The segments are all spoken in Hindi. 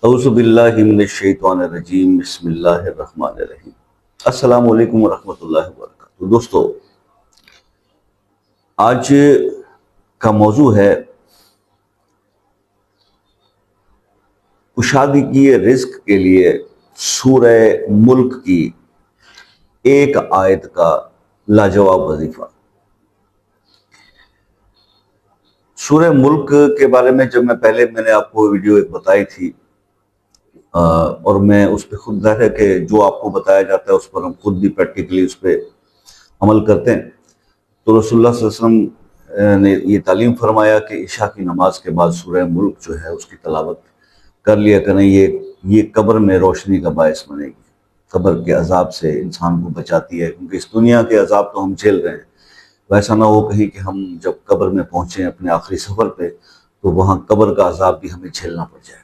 औज़ुबिल्लाहि मिनश्शैतानिर्रजीम बिस्मिल्लाहिर्रहमानिर्रहीम। अस्सलामु अलैकुम वरहमतुल्लाहि वबरकातुहू। दोस्तों, आज का मौजू है कुशादगी रिज़्क के लिए सूरह मुल्क की एक आयत का लाजवाब वजीफा। सूरह मुल्क के बारे में जब मैंने आपको वीडियो एक बताई थी, और मैं उस पर खुद ज़ाहिर है कि जो आपको बताया जाता है उस पर हम खुद भी प्रैक्टिकली उस पर अमल करते हैं। तो रसूलुल्लाह सल्लल्लाहु अलैहि वसल्लम ने ये तालीम फरमाया कि इशा की नमाज के बाद सूरह मुल्क जो है उसकी तलावत कर लिया करें। ये कब्र में रोशनी का बायस बनेगी, कब्र के अजाब से इंसान को बचाती है, क्योंकि इस दुनिया के अजाब तो हम झेल रहे हैं। वैसा ना हो कहीं कि हम जब कब्र में पहुंचे अपने आखिरी सफर पे तो वहां कब्र का अजाब भी हमें झेलना पड़ जाए।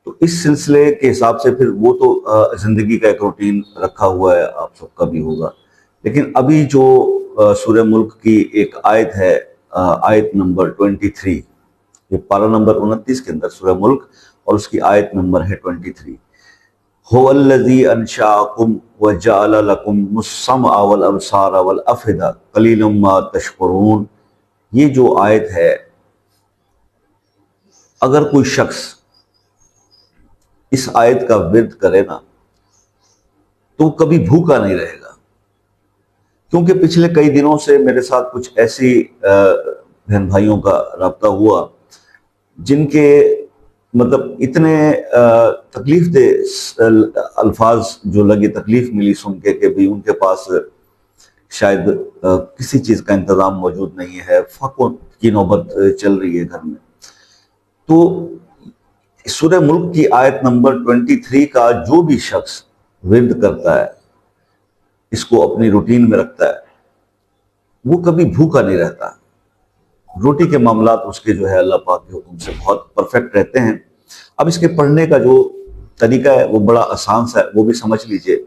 तो इस सिलसिले के हिसाब से फिर वो तो जिंदगी का एक रूटीन रखा हुआ है, आप सबका भी होगा। लेकिन अभी जो सूरह मुल्क की एक आयत है, आयत नंबर 23, ये पारा नंबर 29 के अंदर सूरह मुल्क और उसकी आयत नंबर है 23। हुवल्लज़ी अंशाअकुम व जअल लकुमुस समअ वल अबसार वल अफइदा कलीलुम मा तशकुरून। ये जो आयत है, अगर कोई शख्स इस आयत का विर्द करे ना तो कभी भूखा नहीं रहेगा। क्योंकि पिछले कई दिनों से मेरे साथ कुछ ऐसी बहन भाइयों का राब्ता हुआ जिनके मतलब इतने तकलीफ दे अल्फाज जो लगे, तकलीफ मिली सुन के कि भी उनके पास शायद किसी चीज का इंतजाम मौजूद नहीं है, फकों की नौबत चल रही है घर में। तो सूरह मुल्क की आयत नंबर 23 का जो भी शख्स विर्द करता है, इसको अपनी रूटीन में रखता है, वो कभी भूखा नहीं रहता। रोटी के मामलात उसके जो है अल्लाह पाक के हुक्म से बहुत परफेक्ट रहते हैं। अब इसके पढ़ने का जो तरीका है वो बड़ा आसान सा है, वो भी समझ लीजिए।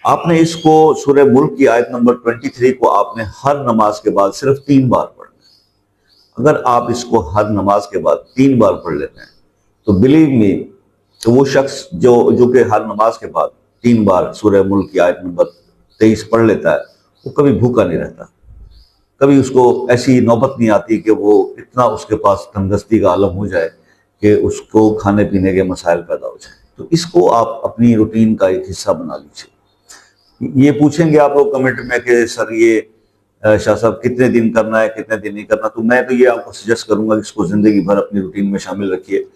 आपने इसको सूरह मुल्क की आयत नंबर 23 को आपने हर नमाज के बाद सिर्फ 3 बार पढ़ना है। अगर आप इसको हर नमाज के बाद 3 बार पढ़ लेते हैं तो बिलीव मी, तो वो शख्स जो जो कि हर नमाज के बाद 3 बार सूरह मुल्क की आयत नंबर 23 पढ़ लेता है, वो कभी भूखा नहीं रहता। कभी उसको ऐसी नौबत नहीं आती कि वो इतना उसके पास तंदुरुस्ती का आलम हो जाए कि उसको खाने पीने के मसाइल पैदा हो जाए। तो इसको आप अपनी रूटीन का एक हिस्सा बना लीजिए। ये पूछेंगे आप लोग कमेंट में कि सर ये शाह साहब कितने दिन करना है, कितने दिन नहीं करना, तो मैं तो ये आपको सजेस्ट करूंगा कि इसको जिंदगी भर अपनी रूटीन में शामिल रखिए।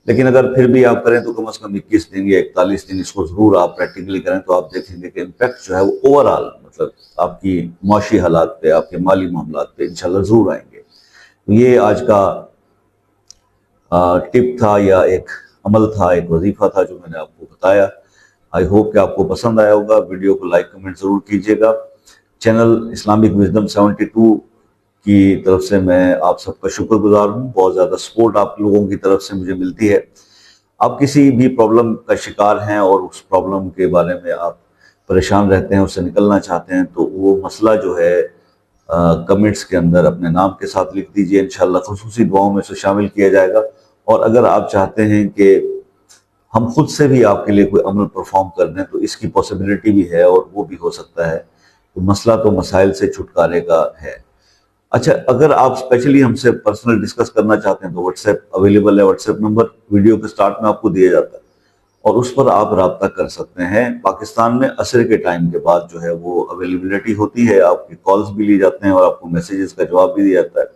लेकिन अगर फिर भी आप करें तो कम से कम 21 दिन या 41 दिन इसको जरूर आप प्रैक्टिकली करें, तो आप देखेंगे कि इम्पैक्ट जो है वो ओवरऑल मतलब आपकी माशी हालात पे, आपके माली मामलात पे इंशाल्लाह जरूर आएंगे। तो ये आज का टिप था या एक अमल था, एक वजीफा था जो मैंने आपको बताया। आई होप कि आपको पसंद आया होगा। वीडियो को लाइक कमेंट जरूर कीजिएगा। चैनल इस्लामिक विजडम 72 की तरफ से मैं आप सबका शुक्रगुजार हूँ। बहुत ज़्यादा सपोर्ट आप लोगों की तरफ से मुझे मिलती है। आप किसी भी प्रॉब्लम का शिकार हैं और उस प्रॉब्लम के बारे में आप परेशान रहते हैं, उससे निकलना चाहते हैं, तो वो मसला जो है कमेंट्स के अंदर अपने नाम के साथ लिख दीजिए। इंशाल्लाह खुसूसी दुआओं में से शामिल किया जाएगा। और अगर आप चाहते हैं कि हम खुद से भी आपके लिए कोई अमल परफॉर्म कर दें तो इसकी पॉसिबिलिटी भी है और वो भी हो सकता है। तो मसला तो मसाइल से छुटकारे का है। अच्छा, अगर आप स्पेशली हमसे पर्सनल डिस्कस करना चाहते हैं तो व्हाट्सएप अवेलेबल है। व्हाट्सएप नंबर वीडियो के स्टार्ट में आपको दिया जाता है और उस पर आप रब्ता कर सकते हैं। पाकिस्तान में असर के टाइम के बाद जो है वो अवेलेबिलिटी होती है, आपकी कॉल्स भी ली जाते हैं और आपको मैसेजेस का जवाब भी दिया जाता है।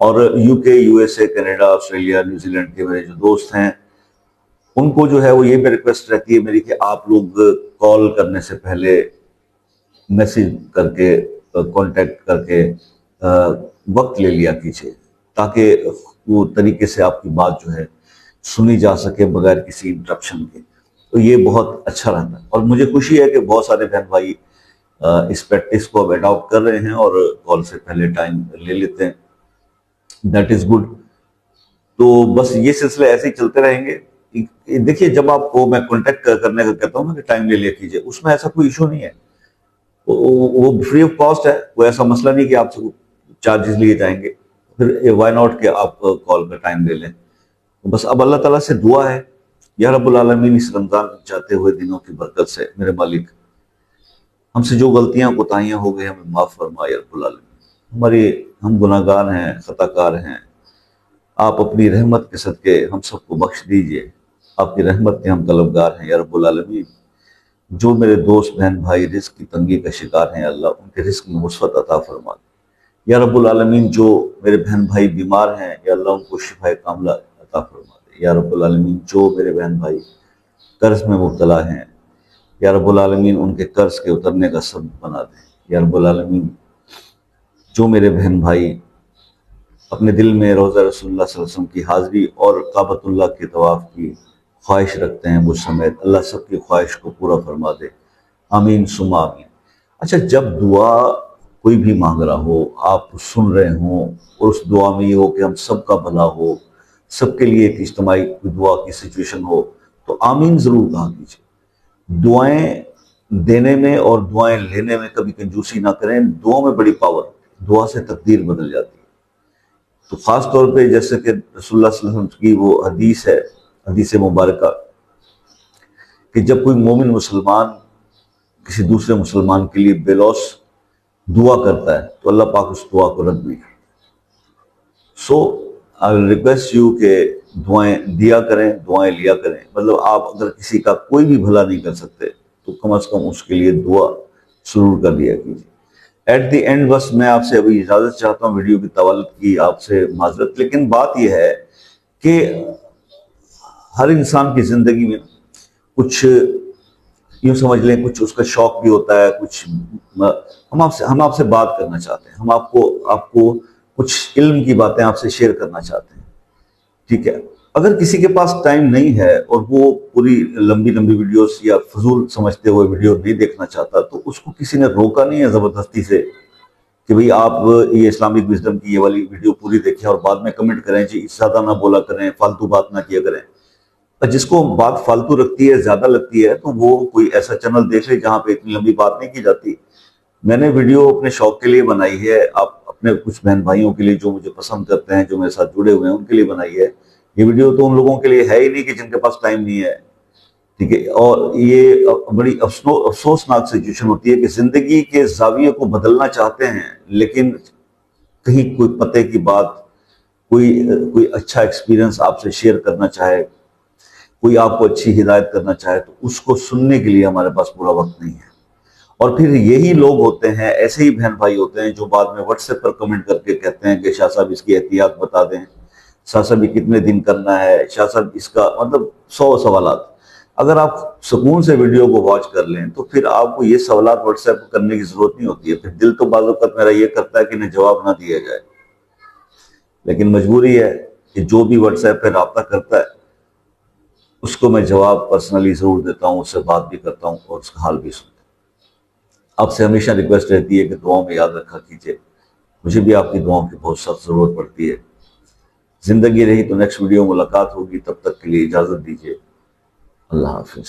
और UK, USA, Canada, Australia, New Zealand के मेरे जो दोस्त हैं उनको जो है वो ये भी रिक्वेस्ट रहती है मेरी कि आप लोग कॉल करने से पहले मैसेज करके, कांटेक्ट करके वक्त ले लिया कीजिए, ताकि वो तरीके से आपकी बात जो है सुनी जा सके बगैर किसी इंटरप्शन के। तो ये बहुत अच्छा रहता है और मुझे खुशी है कि बहुत सारे बहन भाई इस प्रैक्टिस को अब अडॉप्ट कर रहे हैं और कॉल से पहले टाइम ले लेते हैं। That is good. तो बस ये सिलसिले ऐसे ही चलते रहेंगे। देखिए, जब आपको मैं कांटेक्ट करने का कहता हूँ ना कि टाइम ले लिया कीजिए, उसमें ऐसा कोई इशू नहीं है। वो फ्री ऑफ कॉस्ट है। वो ऐसा मसला नहीं कि आपसे चार्जेस लिए जाएंगे। फिर वाई नॉट कि आप कॉल का टाइम ले लें। तो बस अब अल्लाह ताला से दुआ है, या रब्बुल आलमीन इस रमजान जाते हुए दिनों की बरकत से मेरे मालिक हमसे जो गलतियां कोताहियां हो गई हमें माफ फरमा या रब्बुल आलमीन। हमारे हम गुनाहगार हैं, खताकार हैं, आप अपनी रहमत के सदके हम सबको बख्श दीजिए। आपकी रहमत के हम तलबगार हैं या रब्बुल आलमीन। जो मेरे दोस्त बहन भाई रिस्क की तंगी का शिकार हैं, अल्लाह उनके रिस्क में वसअत अता फरमा दे या रब्बुल आलमीन। जो मेरे बहन भाई बीमार हैं, या अल्लाह उनको शिफाए कामला अता फरमा दे या रब्बुल आलमीन। जो मेरे बहन भाई कर्ज में मुब्तला हैं, या रब्बुल आलमीन उनके कर्ज के उतरने का सबब बना दे या रब्बुल आलमीन। जो मेरे बहन भाई अपने दिल में रोज़ा रसूलुल्लाह सल्लल्लाहु अलैहि वसल्लम की हाज़िरी और काबतुल्लाह के तवाफ़ की ख्वाहिश रखते हैं मुझ समेत, अल्लाह सबकी ख्वाहिश को पूरा फरमा दे, आमीन सुम्मा आमीन। अच्छा, जब दुआ कोई भी मांग रहा हो, आप सुन रहे हों और उस दुआ में ये हो कि हम सबका भला हो, सबके लिए एक इज्तिमाई दुआ की सिचुएशन हो, तो आमीन ज़रूर कहा कीजिए। दुआएं देने में और दुआएं लेने में कभी कंजूसी ना करें। दुआ में बड़ी पावर, दुआ से तकदीर बदल जाती है। तो ख़ास तौर पे जैसे कि रसूलुल्लाह सल्लल्लाहु अलैहि वसल्लम की वो हदीस है, हदीस मुबारका, कि जब कोई मोमिन मुसलमान किसी दूसरे मुसलमान के लिए बेलौस दुआ करता है तो अल्लाह पाक उस दुआ को रद्द नहीं करता। सो आई विल रिक्वेस्ट यू के दुआएं दिया करें, दुआएं लिया करें। मतलब आप अगर किसी का कोई भी भला नहीं कर सकते तो कम से कम उसके लिए दुआ जरूर कर दिया कीजिए। एट द एंड बस मैं आपसे अभी इजाज़त चाहता हूँ, वीडियो की तवल्लुद की आपसे माजरत। लेकिन बात यह है कि हर इंसान की ज़िंदगी में कुछ यूँ समझ लें, कुछ उसका शौक भी होता है, कुछ हम आपसे बात करना चाहते हैं, हम आपको आपको कुछ इल्म की बातें आपसे शेयर करना चाहते हैं, ठीक है। अगर किसी के पास टाइम नहीं है और वो पूरी लंबी लंबी वीडियोस या फजूल समझते हुए वीडियो नहीं देखना चाहता, तो उसको किसी ने रोका नहीं है ज़बरदस्ती से कि भाई आप ये इस्लामिक विजडम की ये वाली वीडियो पूरी देखें और बाद में कमेंट करें जी ज़्यादा ना बोला करें, फालतू बात ना किया करें। और जिसको बात फालतू लगती है, ज़्यादा लगती है, तो वो कोई ऐसा चैनल देख ले जहाँ पे इतनी लंबी बात नहीं की जाती। मैंने वीडियो अपने शौक के लिए बनाई है, आप अपने कुछ बहन भाइयों के लिए जो मुझे पसंद करते हैं, जो मेरे साथ जुड़े हुए हैं, उनके लिए बनाई है। ये वीडियो तो उन लोगों के लिए है ही नहीं कि जिनके पास टाइम नहीं है, ठीक है। और ये बड़ी अफसोसनाक सिचुएशन होती है कि जिंदगी के जाविये को बदलना चाहते हैं, लेकिन कहीं कोई पते की बात, कोई कोई अच्छा एक्सपीरियंस आपसे शेयर करना चाहे, कोई आपको अच्छी हिदायत करना चाहे, तो उसको सुनने के लिए हमारे पास पूरा वक्त नहीं है। और फिर यही लोग होते हैं, ऐसे ही बहन भाई होते हैं जो बाद में व्हाट्सएप पर कमेंट करके कहते हैं कि शाह साहब इसकी एहतियात बता दें, शाह साहब ये कितने दिन करना है, शाह साहब इसका मतलब 100 सवालात। अगर आप सुकून से वीडियो को वॉच कर लें तो फिर आपको ये सवालात व्हाट्सएप पर करने की जरूरत नहीं होती है। फिर दिल तो बाज़ औक़ात मेरा ये करता है कि इन्हें जवाब ना दिया जाए, लेकिन मजबूरी है कि जो भी व्हाट्सएप पर रब्ता करता है उसको मैं जवाब पर्सनली जरूर देता हूँ, उससे बात भी करता हूँ और उसका हाल भी सुनता हूँ। आपसे हमेशा रिक्वेस्ट रहती है कि दुआओं में याद रखा कीजिए। मुझे भी आपकी दुआओं की बहुत सख्त जरूरत पड़ती है। जिंदगी रही तो नेक्स्ट वीडियो मुलाकात होगी, तब तक के लिए इजाजत दीजिए। अल्लाह हाफिज।